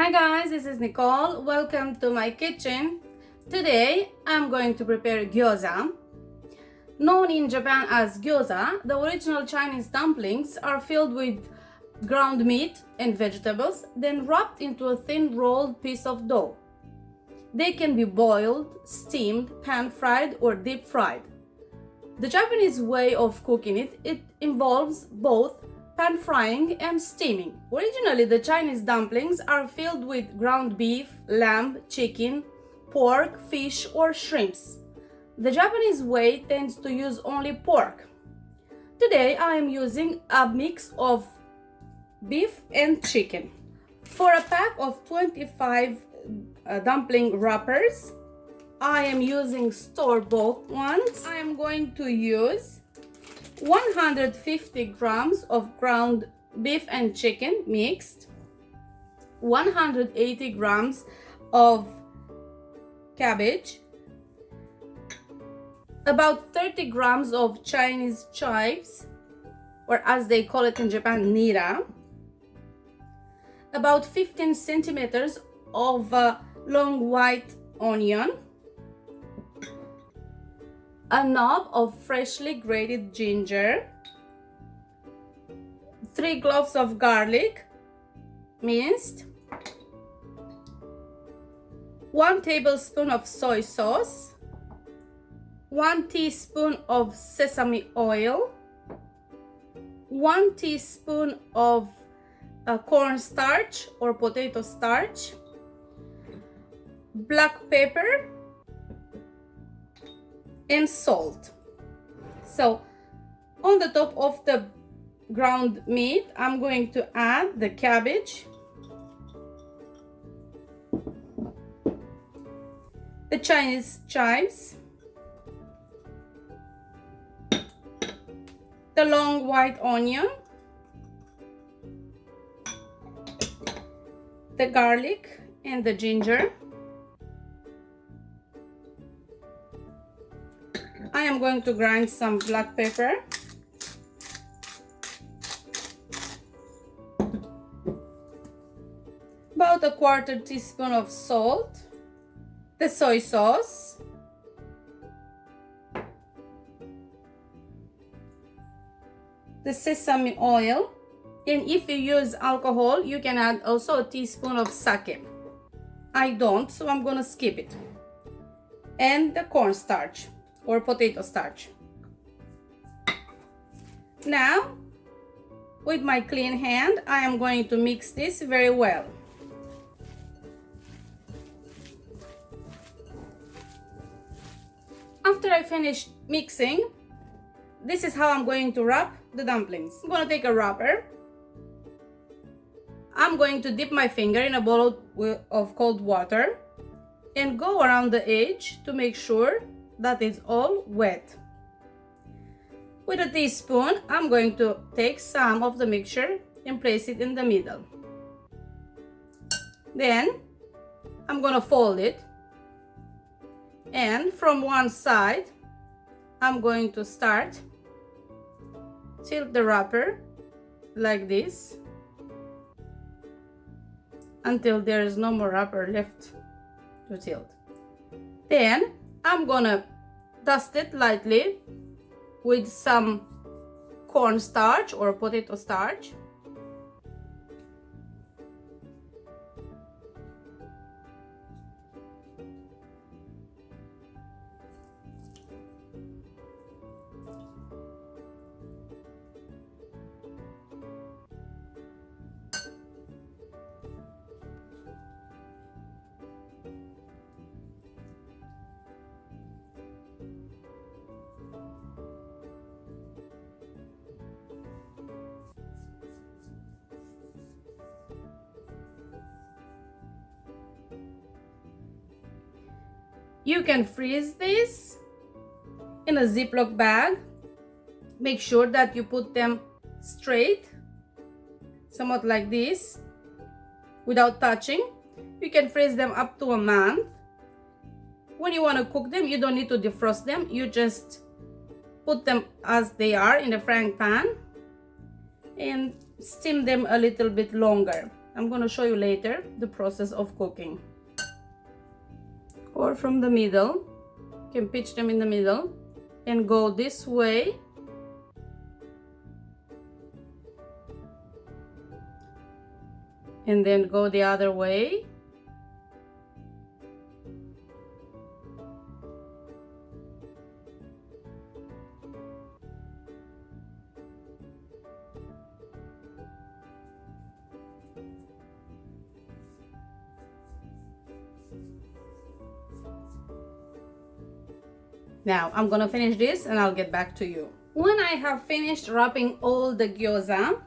Hi guys, this is Nicole. Welcome to my kitchen. Today I'm going to prepare gyoza. Known in Japan as gyoza, the original Chinese dumplings are filled with ground meat and vegetables, then wrapped into a thin rolled piece of dough. They can be boiled, steamed, pan-fried or deep-fried. The Japanese way of cooking it involves both pan frying and steaming. Originally, the Chinese dumplings are filled with ground beef, lamb, chicken, pork, fish, or shrimps. The Japanese way tends to use only pork. Today, I am using a mix of beef and chicken. For a pack of 25 dumpling wrappers, I am using store-bought ones. I am going to use 150 grams of ground beef and chicken mixed, 180 grams of cabbage, about 30 grams of Chinese chives, or as they call it in Japan, nira, about 15 centimeters of long white onion, a knob of freshly grated ginger, 3 cloves of garlic minced, 1 tablespoon of soy sauce, 1 teaspoon of sesame oil, 1 teaspoon of cornstarch or potato starch, black pepper, and salt. So on the top of the ground meat, I'm going to add the cabbage, the Chinese chives, the long white onion, the garlic and the ginger. I am going to grind some black pepper, about a 1/4 teaspoon of salt, the soy sauce, the sesame oil, and if you use alcohol, you can add also a teaspoon of sake. I don't, so I'm gonna skip it, and the cornstarch or potato starch. Now, with my clean hand, I am going to mix this very well. After I finish mixing, this is how I'm going to wrap the dumplings. I'm going to take a wrapper. I'm going to dip my finger in a bowl of cold water and go around the edge to make sure that is all wet. With a teaspoon, I'm going to take some of the mixture and place it in the middle. Then I'm going to fold it, and from one side I'm going to start tilt the wrapper like this until there is no more wrapper left to tilt. Then I'm gonna dust it lightly with some cornstarch or potato starch. You can freeze this in a Ziploc bag. Make sure that you put them straight, somewhat like this, without touching. You can freeze them up to a month. When you want to cook them, you don't need to defrost them. You just put them as they are in a frying pan and steam them a little bit longer. I'm going to show you later the process of cooking. Or from the middle, you can pitch them in the middle and go this way. And then go the other way. Now I'm gonna finish this and I'll get back to you. When I have finished wrapping all the gyoza,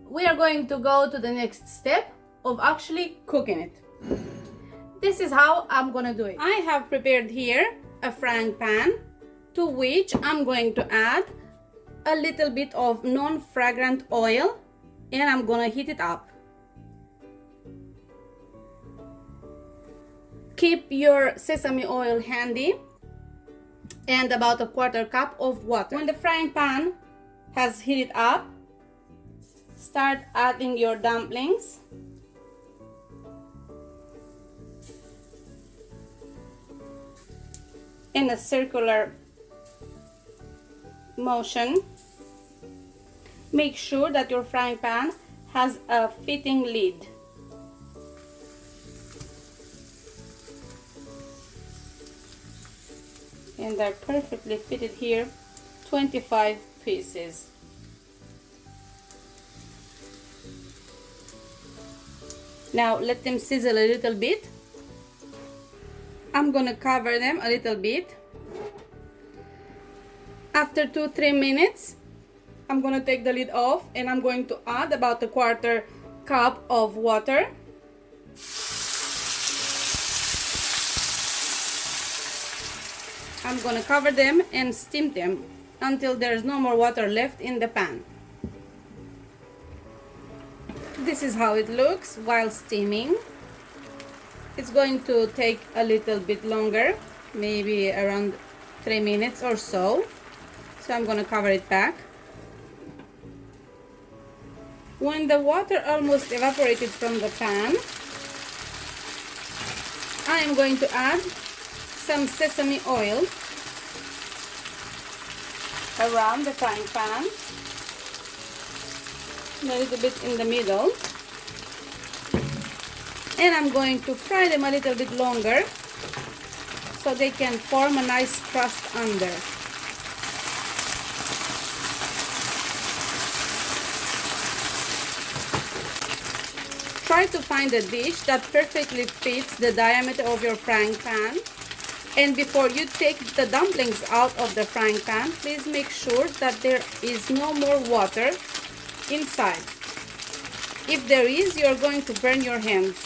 we are going to go to the next step of actually cooking it. This is how I'm gonna do it. I have prepared here a frying pan to which I'm going to add a little bit of non-fragrant oil and I'm gonna heat it up. Keep your sesame oil handy and about a 1/4 cup of water. When the frying pan has heated up, start adding your dumplings. In a circular motion. Make sure that your frying pan has a fitting lid. And they're perfectly fitted here, 25 pieces. Now let them sizzle a little bit. I'm gonna cover them a little bit. After 2-3 minutes, I'm gonna take the lid off and I'm going to add about a 1/4 cup of water. I'm gonna cover them and steam them until there's no more water left in the pan. This is how it looks while steaming. It's going to take a little bit longer, maybe around 3 minutes or so. So I'm gonna cover it back. When the water almost evaporated from the pan, I am going to add some sesame oil around the frying pan, a little bit in the middle, and I'm going to fry them a little bit longer so they can form a nice crust under. Try to find a dish that perfectly fits the diameter of your frying pan. And before you take the dumplings out of the frying pan, please make sure that there is no more water inside. If there is, you're going to burn your hands.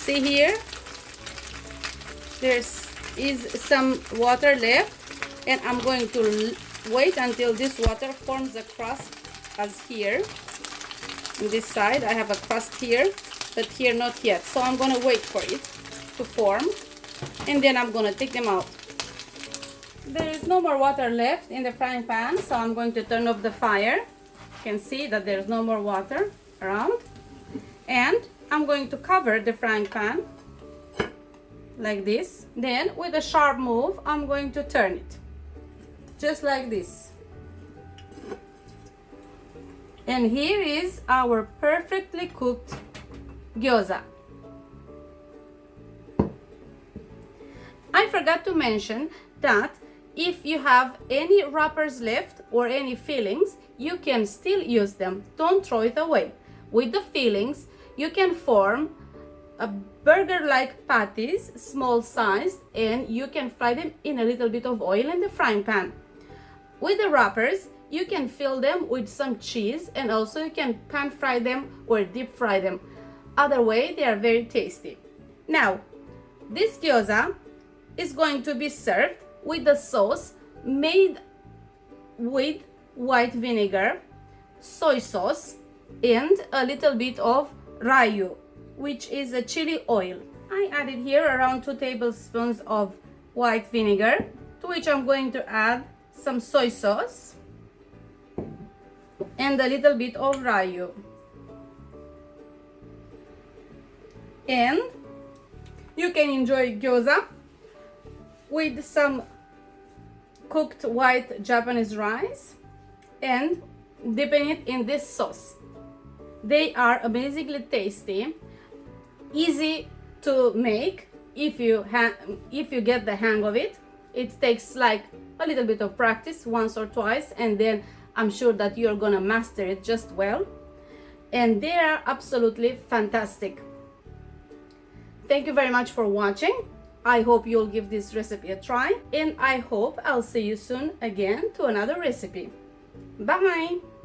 See here? There is some water left, and I'm going to wait until this water forms a crust as here. On this side I have a crust here, but here not yet. So I'm going to wait for it to form and then I'm going to take them out. There is no more water left in the frying pan, so I'm going to turn off the fire. You can see that there's no more water around. And I'm going to cover the frying pan like this. Then with a sharp move, I'm going to turn it. Just like this. And here is our perfectly cooked gyoza. I forgot to mention that if you have any wrappers left or any fillings, you can still use them. Don't throw it away. With the fillings, you can form a burger-like patties, small sized, and you can fry them in a little bit of oil in the frying pan. With the wrappers, you can fill them with some cheese, and also you can pan fry them or deep fry them. Either way, they are very tasty. Now, this gyoza is going to be served with the sauce made with white vinegar, soy sauce, and a little bit of rayu, which is a chili oil. I added here around 2 tablespoons of white vinegar, to which I'm going to add some soy sauce and a little bit of ryu. And you can enjoy gyoza with some cooked white Japanese rice and dipping it in this sauce. They are amazingly tasty, easy to make if you get the hang of it. It takes like a little bit of practice, once or twice, and then I'm sure that you're gonna master it just well. And they are absolutely fantastic. Thank you very much for watching. I hope you'll give this recipe a try, and I hope I'll see you soon again to another recipe. Bye!